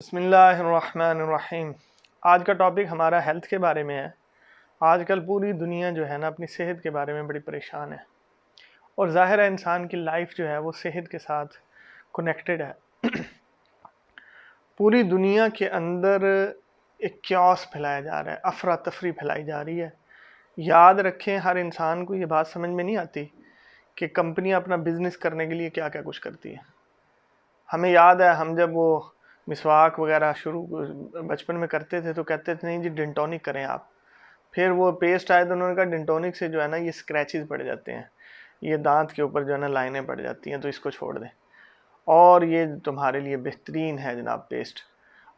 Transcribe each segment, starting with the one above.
بسم اللہ الرحمن الرحیم۔ آج کا ٹاپک ہمارا ہیلتھ کے بارے میں ہے۔ آج کل پوری دنیا جو ہے نا اپنی صحت کے بارے میں بڑی پریشان ہے، اور ظاہر ہے انسان کی لائف جو ہے وہ صحت کے ساتھ کنیکٹڈ ہے۔ پوری دنیا کے اندر ایک کیوس پھیلایا جا رہا ہے، افراتفری پھیلائی جا رہی ہے۔ یاد رکھیں، ہر انسان کو یہ بات سمجھ میں نہیں آتی کہ کمپنیاں اپنا بزنس کرنے کے لیے کیا کیا کچھ کرتی ہے۔ ہمیں یاد ہے ہم جب وہ مسواک وغیرہ بچپن میں کرتے تھے تو کہتے تھے نہیں جی ڈنٹونک کریں آپ، پھر وہ پیسٹ آئے تو انہوں نے کہا ڈنٹونک سے جو ہے نا یہ اسکریچز پڑ جاتے ہیں، یہ دانت کے اوپر جو ہے نا لائنیں پڑ جاتی ہیں، تو اس کو چھوڑ دیں اور یہ تمہارے لیے بہترین ہے جناب پیسٹ۔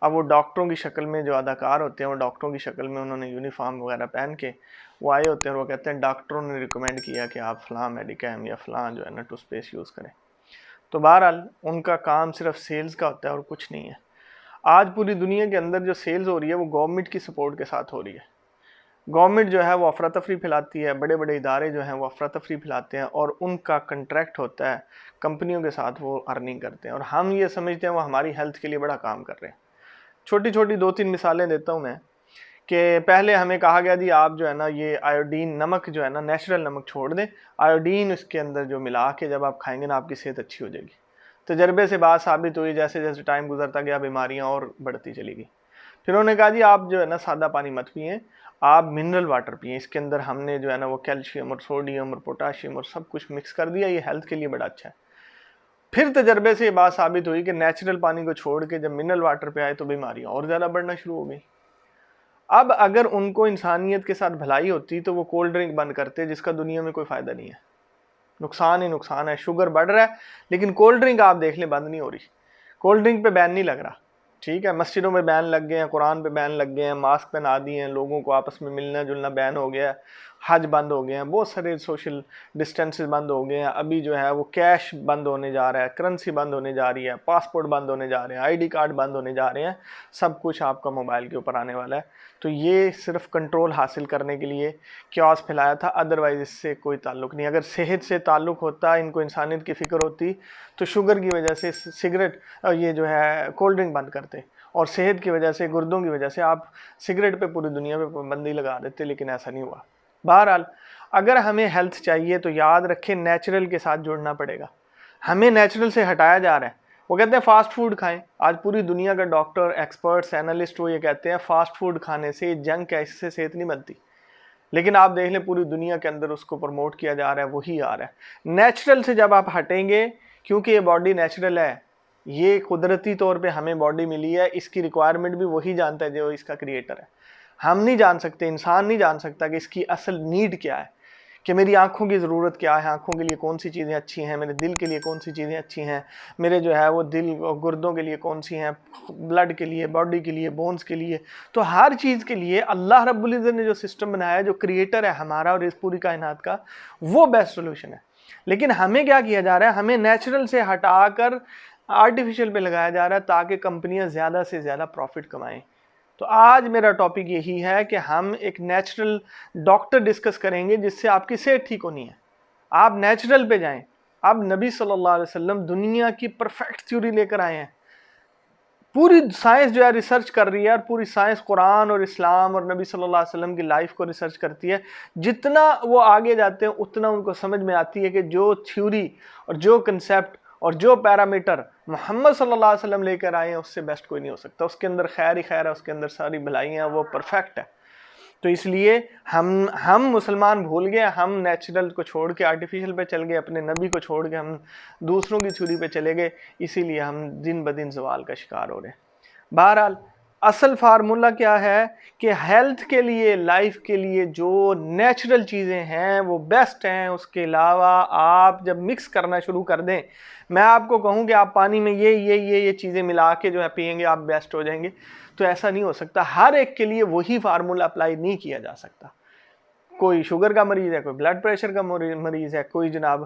اب وہ ڈاکٹروں کی شکل میں جو اداکار ہوتے ہیں، وہ ڈاکٹروں کی شکل میں انہوں نے یونیفارم وغیرہ پہن کے وہ آئے ہوتے ہیں، اور وہ کہتے ہیں ڈاکٹروں نے ریکمینڈ کیا کہ آپ فلاں میڈیکیم یا فلاں جو ہے نا ٹوتھ پیسٹ یوز کریں۔ تو بہرحال ان کا کام صرف سیلز کا ہوتا ہے اور کچھ نہیں ہے۔ آج پوری دنیا کے اندر جو سیلز ہو رہی ہے وہ گورنمنٹ کی سپورٹ کے ساتھ ہو رہی ہے۔ گورنمنٹ جو ہے وہ افراتفری پھیلاتی ہے، بڑے بڑے ادارے جو ہیں وہ افراتفری پھیلاتے ہیں، اور ان کا کنٹریکٹ ہوتا ہے کمپنیوں کے ساتھ، وہ ارننگ کرتے ہیں، اور ہم یہ سمجھتے ہیں وہ ہماری ہیلتھ کے لیے بڑا کام کر رہے ہیں۔ چھوٹی چھوٹی 2-3 مثالیں دیتا ہوں میں، کہ پہلے ہمیں کہا گیا جی آپ جو ہے نا یہ آیوڈین نمک جو ہے نا نیچرل نمک چھوڑ دیں، آیوڈین اس کے اندر جو ملا کے جب آپ کھائیں گے نا آپ کی صحت اچھی ہو جائے گی۔ تجربے سے بات ثابت ہوئی، جیسے جیسے ٹائم گزرتا گیا بیماریاں اور بڑھتی چلی گئی۔ پھر انہوں نے کہا جی آپ جو ہے نا سادہ پانی مت پئیں، آپ منرل واٹر پئیں، اس کے اندر ہم نے جو ہے نا وہ کیلشیم اور سوڈیم اور پوٹاشیم اور سب کچھ مکس کر دیا، یہ ہیلتھ کے لیے بڑا اچھا ہے۔ پھر تجربے سے یہ بات ثابت ہوئی کہ نیچرل پانی کو چھوڑ کے جب منرل واٹر پہ آئے تو بیماریاں اور زیادہ بڑھنا شروع ہو گئی۔ اب اگر ان کو انسانیت کے ساتھ بھلائی ہوتی تو وہ کولڈ ڈرنک بند کرتے، جس کا دنیا میں کوئی فائدہ نہیں ہے، نقصان ہی نقصان ہے، شوگر بڑھ رہا ہے، لیکن کولڈ ڈرنک آپ دیکھ لیں بند نہیں ہو رہی۔ کولڈ ڈرنک پہ بین نہیں لگ رہا، ٹھیک ہے، مسجدوں میں بین لگ گئے ہیں، قرآن پہ بین لگ گئے ہیں، ماسک پہنا دیے ہیں، لوگوں کو آپس میں ملنا جلنا بین ہو گیا ہے، حج بند ہو گئے ہیں، بہت سارے سوشل ڈسٹینسز بند ہو گئے ہیں، ابھی جو ہے وہ کیش بند ہونے جا رہا ہے، کرنسی بند ہونے جا رہی ہے، پاسپورٹ بند ہونے جا رہے ہیں، ID کارڈ بند ہونے جا رہے ہیں، سب کچھ آپ کا موبائل کے اوپر آنے والا ہے۔ تو یہ صرف کنٹرول حاصل کرنے کے لیے کیوس پھیلایا تھا، ادروائز اس سے کوئی تعلق نہیں۔ اگر صحت سے تعلق ہوتا، ان کو انسانیت کی فکر ہوتی، تو شوگر کی وجہ سے سگریٹ یہ جو ہے کولڈ ڈرنک بند کرتے، اور صحت کی وجہ سے گردوں کی وجہ سے آپ سگریٹ پہ پوری دنیا پہ پابندی لگا دیتے، لیکن ایسا نہیں ہوا۔ بہرحال اگر ہمیں ہیلتھ چاہیے تو یاد رکھیں نیچرل کے ساتھ جڑنا پڑے گا۔ ہمیں نیچرل سے ہٹایا جا رہا ہے، وہ کہتے ہیں فاسٹ فوڈ کھائیں۔ آج پوری دنیا کا ڈاکٹر، ایکسپرٹس، اینالسٹ وہ یہ کہتے ہیں فاسٹ فوڈ کھانے سے جنک ہے، اس سے صحت نہیں بنتی، لیکن آپ دیکھ لیں پوری دنیا کے اندر اس کو پروموٹ کیا جا رہا ہے، وہی آ رہا ہے۔ نیچرل سے جب آپ ہٹیں گے، کیونکہ یہ باڈی نیچرل ہے، یہ قدرتی طور پہ ہمیں باڈی ملی ہے، اس کی ریکوائرمنٹ بھی وہی جانتا ہے جو اس کا کریٹر ہے۔ ہم نہیں جان سکتے، انسان نہیں جان سکتا کہ اس کی اصل نیڈ کیا ہے، کہ میری آنکھوں کی ضرورت کیا ہے، آنکھوں کے لیے کون سی چیزیں اچھی ہیں، میرے دل کے لیے کون سی چیزیں اچھی ہیں، میرے جو ہے وہ دل اور گردوں کے لیے کون سی ہیں، بلڈ کے لیے، باڈی کے لیے، بونز کے لیے۔ تو ہر چیز کے لیے اللہ رب العزت نے جو سسٹم بنایا ہے، جو کریٹر ہے ہمارا اور اس پوری کائنات کا، وہ بیسٹ سولوشن ہے۔ لیکن ہمیں کیا کیا جا رہا ہے، ہمیں نیچرل سے ہٹا کر آرٹیفیشل پہ لگایا جا رہا ہے تاکہ کمپنیاں زیادہ سے زیادہ پروفٹ کمائیں۔ تو آج میرا ٹاپک یہی ہے کہ ہم ایک نیچرل ڈاکٹر ڈسکس کریں گے جس سے آپ کی صحت ٹھیک ہونی ہے۔ آپ نیچرل پہ جائیں۔ اب نبی صلی اللہ علیہ وسلم دنیا کی پرفیکٹ تھیوری لے کر آئے ہیں۔ پوری سائنس جو ہے ریسرچ کر رہی ہے، اور پوری سائنس قرآن اور اسلام اور نبی صلی اللہ علیہ وسلم کی لائف کو ریسرچ کرتی ہے۔ جتنا وہ آگے جاتے ہیں اتنا ان کو سمجھ میں آتی ہے کہ جو تھیوری اور جو کنسیپٹ اور جو پیرامیٹر محمد صلی اللہ علیہ وسلم لے کر آئے ہیں اس سے بیسٹ کوئی نہیں ہو سکتا۔ اس کے اندر خیر ہی خیر ہے، اس کے اندر ساری بھلائیاں، وہ پرفیکٹ ہے۔ تو اس لیے ہم مسلمان بھول گئے، ہم نیچرل کو چھوڑ کے آرٹیفیشل پہ چل گئے، اپنے نبی کو چھوڑ کے ہم دوسروں کی تھیوری پہ چلے گئے، اسی لیے ہم دن بدن زوال کا شکار ہو رہے ہیں۔ بہرحال اصل فارمولہ کیا ہے کہ ہیلتھ کے لیے، لائف کے لیے جو نیچرل چیزیں ہیں وہ بیسٹ ہیں۔ اس کے علاوہ آپ جب مکس کرنا شروع کر دیں، میں آپ کو کہوں کہ آپ پانی میں یہ چیزیں ملا کے جو ہے پئیں گے، آپ بیسٹ ہو جائیں گے، تو ایسا نہیں ہو سکتا۔ ہر ایک کے لیے وہی فارمولہ اپلائی نہیں کیا جا سکتا۔ کوئی شوگر کا مریض ہے، کوئی بلڈ پریشر کا مریض ہے، کوئی جناب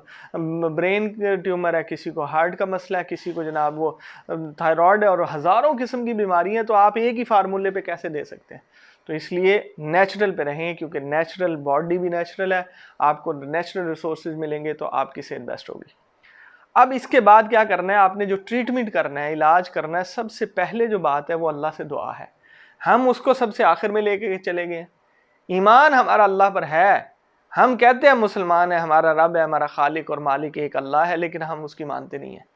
برین ٹیومر ہے، کسی کو ہارٹ کا مسئلہ ہے، کسی کو جناب وہ تھائرائیڈ ہے، اور ہزاروں قسم کی بیماری ہیں، تو آپ ایک ہی فارمولے پہ کیسے دے سکتے ہیں؟ تو اس لیے نیچرل پہ رہیں، کیونکہ نیچرل باڈی بھی نیچرل ہے، آپ کو نیچرل ریسورسز ملیں گے تو آپ کی صحت بیسٹ ہوگی۔ اب اس کے بعد کیا کرنا ہے، آپ نے جو ٹریٹمنٹ کرنا ہے، علاج کرنا ہے، سب سے پہلے جو بات ہے وہ اللہ سے دعا ہے. ہم اس کو سب سے آخر میں لے کے چلے گئے. ایمان ہمارا اللہ پر ہے، ہم کہتے ہیں مسلمان ہیں، ہمارا رب ہے، ہمارا خالق اور مالک ایک اللہ ہے، لیکن ہم اس کی مانتے نہیں ہیں.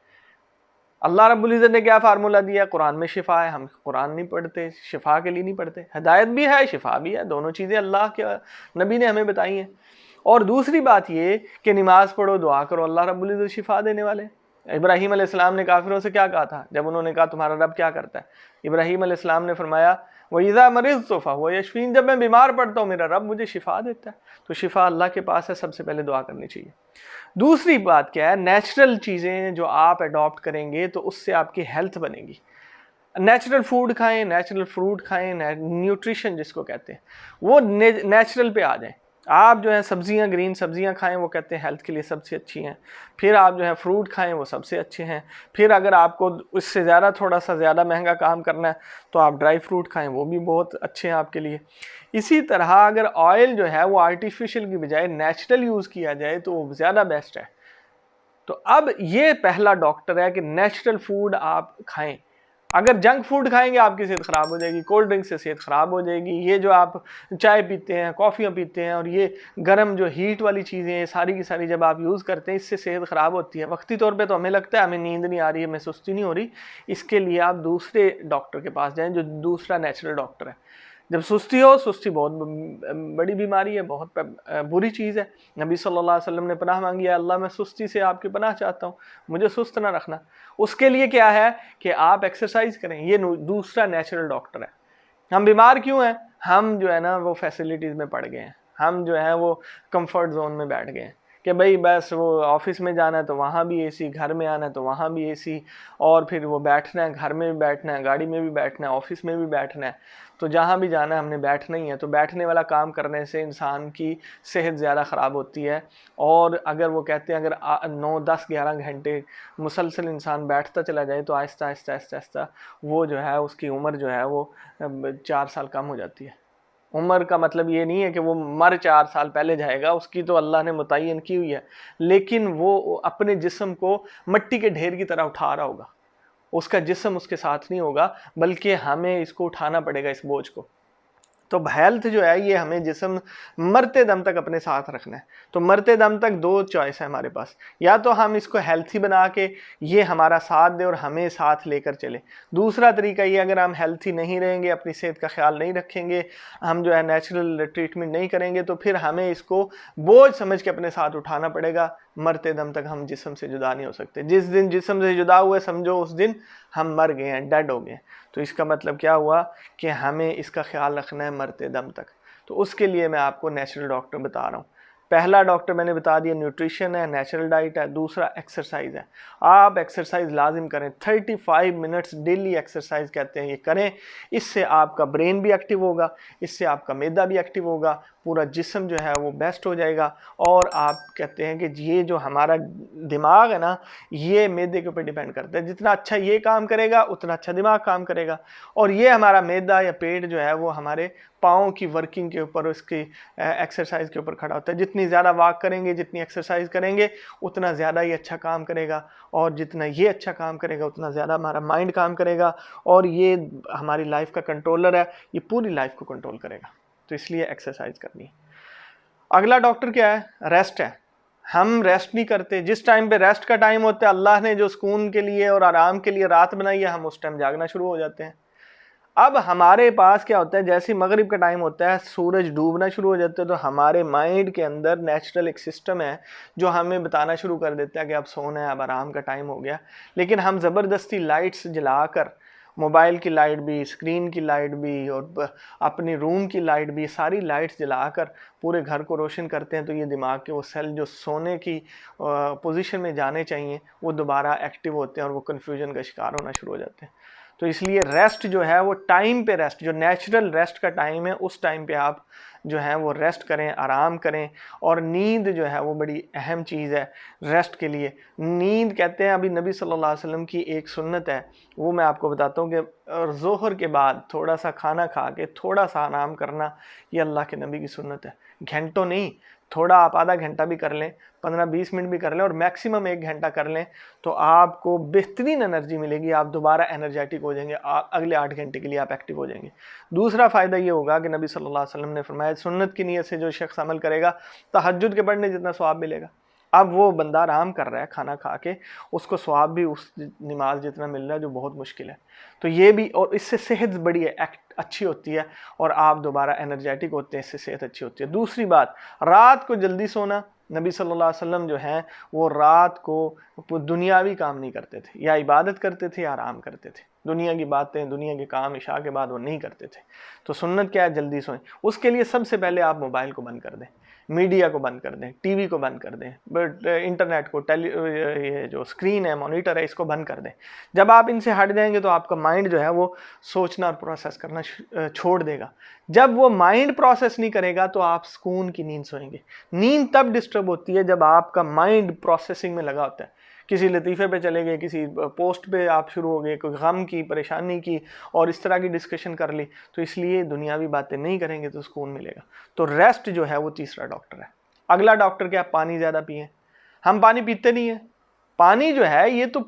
اللہ رب العزت نے کیا فارمولہ دیا؟ قرآن میں شفا ہے، ہم قرآن نہیں پڑھتے، شفا کے لیے نہیں پڑھتے. ہدایت بھی ہے، شفا بھی ہے، دونوں چیزیں اللہ کے نبی نے ہمیں بتائی ہیں. اور دوسری بات یہ کہ نماز پڑھو، دعا کرو، اللہ رب العزت شفا دینے والے. ابراہیم علیہ السلام نے کافروں سے کیا کہا تھا جب انہوں نے کہا تمہارا رب کیا کرتا ہے؟ ابراہیم علیہ السلام نے فرمایا وَإِذَا مَرِضْتُ فَهُوَ يَشْفِينِ، جب میں بیمار پڑتا ہوں میرا رب مجھے شفا دیتا ہے. تو شفا اللہ کے پاس ہے، سب سے پہلے دعا کرنی چاہیے. دوسری بات کیا ہے؟ نیچرل چیزیں جو آپ اڈاپٹ کریں گے تو اس سے آپ کی ہیلتھ بنے گی. نیچرل فوڈ کھائیں، نیچرل فروٹ کھائیں، نیوٹریشن جس کو کہتے ہیں وہ نیچرل پہ آ جائیں. آپ جو ہے سبزیاں، گرین سبزیاں کھائیں، وہ کہتے ہیں ہیلتھ کے لیے سب سے اچھی ہیں. پھر آپ جو ہے فروٹ کھائیں، وہ سب سے اچھے ہیں. پھر اگر آپ کو اس سے زیادہ تھوڑا سا زیادہ مہنگا کام کرنا ہے تو آپ ڈرائی فروٹ کھائیں، وہ بھی بہت اچھے ہیں آپ کے لیے. اسی طرح اگر آئل جو ہے وہ آرٹیفیشل کی بجائے نیچرل یوز کیا جائے تو وہ زیادہ بیسٹ ہے. تو اب یہ پہلا ڈاکٹر ہے کہ نیچرل فوڈ آپ کھائیں. اگر جنک فوڈ کھائیں گے آپ کی صحت خراب ہو جائے گی، کولڈ ڈرنک سے صحت خراب ہو جائے گی. یہ جو آپ چائے پیتے ہیں، کافیاں پیتے ہیں، اور یہ گرم جو ہیٹ والی چیزیں ہیں ساری کی ساری جب آپ یوز کرتے ہیں اس سے صحت خراب ہوتی ہے. وقتی طور پہ تو ہمیں لگتا ہے ہمیں نیند نہیں آ رہی ہے، ہمیں سستی نہیں ہو رہی. اس کے لیے آپ دوسرے ڈاکٹر کے پاس جائیں جو دوسرا نیچرل ڈاکٹر ہے. جب سستی ہو، سستی بہت بڑی بیماری ہے، بہت بری چیز ہے. نبی صلی اللہ علیہ وسلم نے پناہ مانگی ہے، اللہ میں سستی سے آپ کی پناہ چاہتا ہوں، مجھے سست نہ رکھنا. اس کے لیے کیا ہے کہ آپ ایکسرسائز کریں. یہ دوسرا نیچرل ڈاکٹر ہے. ہم بیمار کیوں ہیں؟ ہم جو ہے نا وہ فیسلٹیز میں پڑ گئے ہیں، ہم جو ہے وہ کمفرٹ زون میں بیٹھ گئے ہیں کہ بھئی بس وہ آفس میں جانا ہے تو وہاں بھی اے سی، گھر میں آنا ہے تو وہاں بھی اے سی، اور پھر وہ بیٹھنا ہے، گھر میں بھی بیٹھنا ہے، گاڑی میں بھی بیٹھنا ہے، آفس میں بھی بیٹھنا ہے. تو جہاں بھی جانا ہے ہم نے بیٹھنا ہی ہے. تو بیٹھنے والا کام کرنے سے انسان کی صحت زیادہ خراب ہوتی ہے. اور اگر وہ کہتے ہیں اگر 9 10 11 گھنٹے مسلسل انسان بیٹھتا چلا جائے تو آہستہ آہستہ آہستہ آہستہ وہ جو ہے اس کی عمر جو ہے وہ 4 سال کم ہو جاتی ہے. عمر کا مطلب یہ نہیں ہے کہ وہ مر 4 سال پہلے جائے گا، اس کی تو اللہ نے متعین کی ہوئی ہے، لیکن وہ اپنے جسم کو مٹی کے ڈھیر کی طرح اٹھا رہا ہوگا. اس کا جسم اس کے ساتھ نہیں ہوگا، بلکہ ہمیں اس کو اٹھانا پڑے گا، اس بوجھ کو. تو ہیلتھ جو ہے یہ ہمیں جسم مرتے دم تک اپنے ساتھ رکھنا ہے. تو مرتے دم تک 2 چوائس ہے ہمارے پاس، یا تو ہم اس کو ہیلتھی بنا کے یہ ہمارا ساتھ دے اور ہمیں ساتھ لے کر چلے. دوسرا طریقہ یہ اگر ہم ہیلتھی نہیں رہیں گے، اپنی صحت کا خیال نہیں رکھیں گے، ہم جو ہے نیچرل ٹریٹمنٹ نہیں کریں گے، تو پھر ہمیں اس کو بوجھ سمجھ کے اپنے ساتھ اٹھانا پڑے گا. مرتے دم تک ہم جسم سے جدا نہیں ہو سکتے. جس دن جسم سے جدا ہوئے سمجھو اس دن ہم مر گئے ہیں، ڈیڈ ہو گئے. تو اس کا مطلب کیا ہوا کہ ہمیں اس کا خیال رکھنا ہے مرتے دم تک. تو اس کے لیے میں آپ کو نیچرل ڈاکٹر بتا رہا ہوں. پہلا ڈاکٹر میں نے بتا دیا نیوٹریشن ہے، نیچرل ڈائٹ ہے. دوسرا ایکسرسائز ہے. آپ ایکسرسائز لازم کریں. 35 منٹس ڈیلی ایکسرسائز کہتے ہیں یہ کریں. اس سے آپ کا برین بھی ایکٹیو ہوگا، اس سے آپ کا معدہ بھی ایکٹیو ہوگا، پورا جسم جو ہے وہ بیسٹ ہو جائے گا. اور آپ کہتے ہیں کہ یہ جو ہمارا دماغ ہے نا یہ معدے کے اوپر ڈیپینڈ کرتا ہے. جتنا اچھا یہ کام کرے گا اتنا اچھا دماغ کام کرے گا. اور یہ ہمارا معدہ یا پیٹ جو ہے وہ ہمارے پاؤں کی ورکنگ کے اوپر، اس کی ایکسرسائز کے اوپر کھڑا ہوتا ہے. جتنی زیادہ واک کریں گے، جتنی ایکسرسائز کریں گے اتنا زیادہ یہ اچھا کام کرے گا. اور جتنا یہ اچھا کام کرے گا اتنا زیادہ ہمارا مائنڈ کام کرے گا. اور یہ ہماری لائف کا کنٹرولر ہے، یہ پوری لائف کو کنٹرول کرے گا. تو اس لیے ایکسرسائز کرنی ہے. اگلا ڈاکٹر کیا ہے؟ ریسٹ ہے. ہم ریسٹ نہیں کرتے. جس ٹائم پہ ریسٹ کا ٹائم ہوتا ہے، اللہ نے جو سکون کے لیے اور آرام کے لیے رات بنائی ہے، ہم اس ٹائم جاگنا شروع ہو جاتے ہیں. اب ہمارے پاس کیا ہوتا ہے، جیسے مغرب کا ٹائم ہوتا ہے، سورج ڈوبنا شروع ہو جاتا ہے، تو ہمارے مائنڈ کے اندر نیچرل ایک سسٹم ہے جو ہمیں بتانا شروع کر دیتا ہے کہ اب سونا ہے، اب آرام کا ٹائم ہو گیا. لیکن ہم زبردستی لائٹس جلا کر، موبائل کی لائٹ بھی، اسکرین کی لائٹ بھی، اور اپنی روم کی لائٹ بھی، ساری لائٹس جلا کر پورے گھر کو روشن کرتے ہیں. تو یہ دماغ کے وہ سیل جو سونے کی پوزیشن میں جانے چاہیے وہ دوبارہ ایکٹیو ہوتے ہیں اور وہ کنفیوژن کا شکار ہونا شروع ہو جاتے ہیں. تو اس لیے ریسٹ جو ہے وہ ٹائم پہ ریسٹ، جو نیچرل ریسٹ کا ٹائم ہے اس ٹائم پہ آپ جو ہے وہ ریسٹ کریں، آرام کریں. اور نیند جو ہے وہ بڑی اہم چیز ہے ریسٹ کے لیے. نیند کہتے ہیں، ابھی نبی صلی اللہ علیہ وسلم کی ایک سنت ہے وہ میں آپ کو بتاتا ہوں کہ ظہر کے بعد تھوڑا سا کھانا کھا کے تھوڑا سا آرام کرنا، یہ اللہ کے نبی کی سنت ہے. گھنٹوں نہیں، تھوڑا آپ آدھا گھنٹہ بھی کر لیں، 15-20 منٹ بھی کر لیں، اور میکسیمم 1 گھنٹہ کر لیں تو آپ کو بہترین انرجی ملے گی، آپ دوبارہ انرجیٹک ہو جائیں گے، اگلے 8 گھنٹے کے لیے آپ ایکٹیو ہو جائیں گے۔ دوسرا فائدہ یہ ہوگا کہ نبی صلی اللہ علیہ وسلم نے فرمایا سنت کی نیت سے جو شخص عمل کرے گا تہجد کے پڑھنے جتنا ثواب ملے گا۔ اب وہ بندہ آرام کر رہا ہے کھانا کھا کے، اس کو ثواب بھی اس نماز جتنا مل رہا ہے جو بہت مشکل ہے، تو یہ بھی، اور اس سے صحت بڑی اچھی ہوتی ہے اور آپ دوبارہ انرجیٹک ہوتے ہیں، اس سے صحت اچھی ہوتی ہے۔ دوسری بات، رات کو جلدی سونا۔ نبی صلی اللہ علیہ وسلم جو ہیں وہ رات کو دنیاوی کام نہیں کرتے تھے، یا عبادت کرتے تھے یا آرام کرتے تھے، دنیا کی باتیں، دنیا کے کام عشاء کے بعد وہ نہیں کرتے تھے۔ تو سنت کیا ہے؟ جلدی سوئیں۔ اس کے لیے سب سے پہلے آپ موبائل کو بند کر دیں، میڈیا کو بند کر دیں، ٹی وی کو بند کر دیں، انٹرنیٹ کو، یہ جو اسکرین ہے، مانیٹر ہے، اس کو بند کر دیں۔ جب آپ ان سے ہٹ جائیں گے تو آپ کا مائنڈ جو ہے وہ سوچنا اور پروسیس کرنا چھوڑ دے گا۔ جب وہ مائنڈ پروسیس نہیں کرے گا تو آپ سکون کی نیند سوئیں گے۔ نیند تب ڈسٹرب ہوتی ہے جب آپ کا مائنڈ پروسیسنگ میں لگا ہوتا ہے، کسی لطیفے پہ چلے گئے، کسی پوسٹ پہ آپ شروع ہو گئے، کوئی غم کی، پریشانی کی، اور اس طرح کی ڈسکشن کر لی، تو اس لیے دنیاوی باتیں نہیں کریں گے تو سکون ملے گا۔ تو ریسٹ جو ہے وہ تیسرا ڈاکٹر ہے۔ اگلا ڈاکٹر کیا؟ پانی زیادہ پئیں۔ ہم پانی پیتے نہیں ہیں۔ پانی جو ہے یہ تو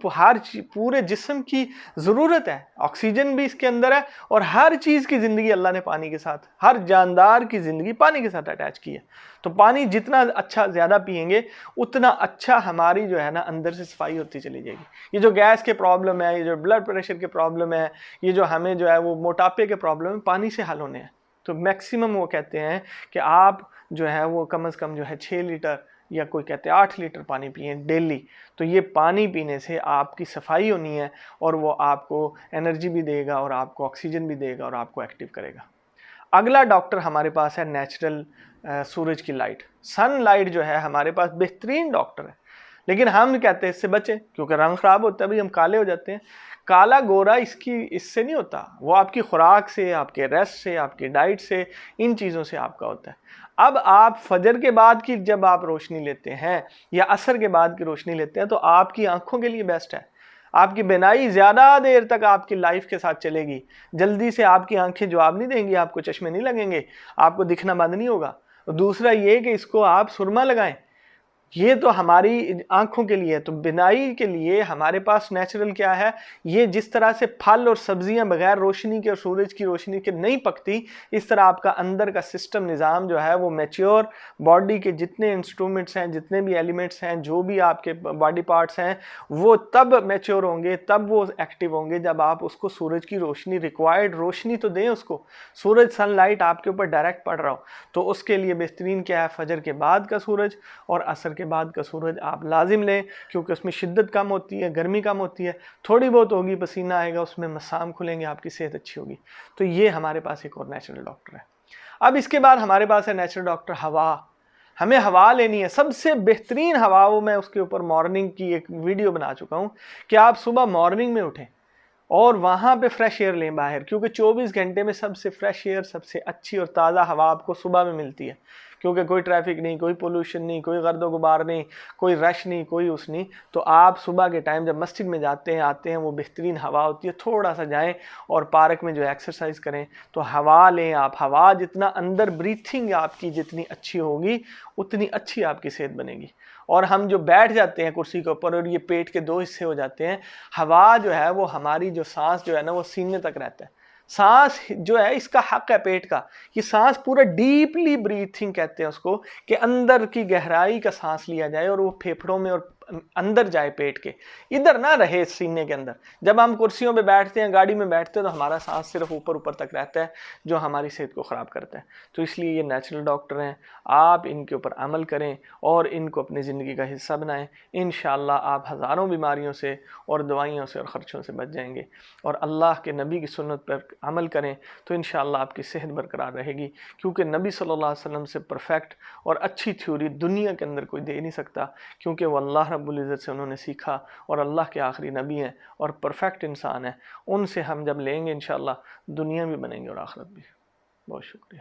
پورے جسم کی ضرورت ہے، آکسیجن بھی اس کے اندر ہے، اور ہر چیز کی زندگی اللہ نے پانی کے ساتھ، ہر جاندار کی زندگی پانی کے ساتھ اٹیچ کی ہے۔ تو پانی جتنا اچھا زیادہ پئیں گے اتنا اچھا ہماری جو ہے نا اندر سے صفائی ہوتی چلی جائے گی۔ یہ جو گیس کے پرابلم ہے، یہ جو بلڈ پریشر کے پرابلم ہے، یہ جو ہمیں جو ہے وہ موٹاپے کے پرابلم ہے، پانی سے حل ہونے ہیں۔ تو میکسیمم وہ کہتے ہیں کہ آپ جو ہے وہ کم از کم جو ہے 6 لیٹر یا کوئی کہتے ہیں 8 لیٹر پانی پئیں ڈیلی۔ تو یہ پانی پینے سے آپ کی صفائی ہونی ہے، اور وہ آپ کو انرجی بھی دے گا، اور آپ کو آکسیجن بھی دے گا، اور آپ کو ایکٹیو کرے گا۔ اگلا ڈاکٹر ہمارے پاس ہے نیچرل سورج کی لائٹ۔ سن لائٹ جو ہے ہمارے پاس بہترین ڈاکٹر ہے، لیکن ہم کہتے ہیں اس سے بچیں کیونکہ رنگ خراب ہوتا ہے، بھی ہم کالے ہو جاتے ہیں۔ کالا گورا اس سے نہیں ہوتا، وہ آپ کی خوراک سے، آپ کے ریسٹ سے، آپ کی ڈائٹ سے، ان چیزوں سے آپ کا ہوتا ہے۔ اب آپ فجر کے بعد کی جب آپ روشنی لیتے ہیں یا عصر کے بعد کی روشنی لیتے ہیں تو آپ کی آنکھوں کے لیے بیسٹ ہے۔ آپ کی بینائی زیادہ دیر تک آپ کی لائف کے ساتھ چلے گی، جلدی سے آپ کی آنکھیں جواب نہیں دیں گی، آپ کو چشمے نہیں لگیں گے، آپ کو دکھنا بند نہیں ہوگا۔ دوسرا یہ کہ اس کو آپ سرما لگائیں، یہ تو ہماری آنکھوں کے لیے، تو بینائی کے لیے ہمارے پاس نیچرل کیا ہے؟ یہ جس طرح سے پھل اور سبزیاں بغیر روشنی کے اور سورج کی روشنی کے نہیں پکتی، اس طرح آپ کا اندر کا سسٹم نظام جو ہے وہ میچیور، باڈی کے جتنے انسٹرومنٹس ہیں، جتنے بھی ایلیمنٹس ہیں، جو بھی آپ کے باڈی پارٹس ہیں، وہ تب میچیور ہوں گے، تب وہ ایکٹیو ہوں گے جب آپ اس کو سورج کی روشنی، ریکوائرڈ روشنی تو دیں اس کو، سورج سن لائٹ آپ کے اوپر ڈائریکٹ پڑ رہا ہو۔ تو اس کے لیے بہترین کیا ہے؟ فجر کے بعد کا سورج اور عصر کے بعد کا سورج آپ لازم لیں، کیونکہ اس میں شدت کم ہوتی ہے، گرمی کم ہوتی ہے، تھوڑی بہت ہوگی، پسینہ آئے گا، اس میں مسام کھلیں گے، آپ کی صحت اچھی ہوگی۔ تو یہ ہمارے پاس ایک اور نیچرل ڈاکٹر ہے۔ اب اس کے بعد ہمارے پاس ہے نیچرل ڈاکٹر ہوا۔ ہمیں ہوا لینی ہے، سب سے بہترین ہوا، وہ میں اس کے اوپر مارننگ کی ایک ویڈیو بنا چکا ہوں کہ آپ صبح مارننگ میں اٹھیں اور وہاں پہ فریش ایئر لیں باہر، کیونکہ 24 گھنٹے میں سب سے فریش ایئر، سب سے اچھی اور تازہ ہوا آپ کو صبح میں ملتی ہے، کیونکہ کوئی ٹریفک نہیں، کوئی پولوشن نہیں، کوئی گرد و غبار نہیں، کوئی رش نہیں، کوئی اس نہیں۔ تو آپ صبح کے ٹائم جب مسجد میں جاتے ہیں، آتے ہیں، وہ بہترین ہوا ہوتی ہے، تھوڑا سا جائیں اور پارک میں جو ایکسرسائز کریں، تو ہوا لیں آپ۔ ہوا جتنا اندر بریتھنگ آپ کی جتنی اچھی ہوگی اتنی اچھی آپ کی صحت بنے گی۔ اور ہم جو بیٹھ جاتے ہیں کرسی کے اوپر اور یہ پیٹ کے 2 حصے ہو جاتے ہیں، ہوا جو ہے وہ ہماری جو سانس جو ہے نا وہ سینے تک رہتا ہے۔ سانس جو ہے اس کا حق ہے پیٹ کا، یہ سانس پورا ڈیپلی بریتھنگ کہتے ہیں اس کو، کہ اندر کی گہرائی کا سانس لیا جائے اور وہ پھیپھڑوں میں اور اندر جائے پیٹ کے، ادھر نہ رہے سینے کے اندر۔ جب ہم کرسیوں پہ بیٹھتے ہیں، گاڑی میں بیٹھتے ہیں، تو ہمارا سانس صرف اوپر تک رہتا ہے، جو ہماری صحت کو خراب کرتا ہے۔ تو اس لیے یہ نیچرل ڈاکٹر ہیں، آپ ان کے اوپر عمل کریں اور ان کو اپنی زندگی کا حصہ بنائیں۔ انشاءاللہ آپ ہزاروں بیماریوں سے اور دوائیوں سے اور خرچوں سے بچ جائیں گے، اور اللہ کے نبی کی سنت پر عمل کریں تو انشاءاللہ آپ کی صحت برقرار رہے گی، کیونکہ نبی صلی اللہ علیہ وسلم سے پرفیکٹ اور اچھی تھیوری دنیا کے اندر کوئی دے نہیں سکتا، کیونکہ وہ اللہ رب العزت سے انہوں نے سیکھا، اور اللہ کے آخری نبی ہیں اور پرفیکٹ انسان ہیں۔ ان سے ہم جب لیں گے انشاءاللہ دنیا بھی بنیں گے اور آخرت بھی۔ بہت شکریہ۔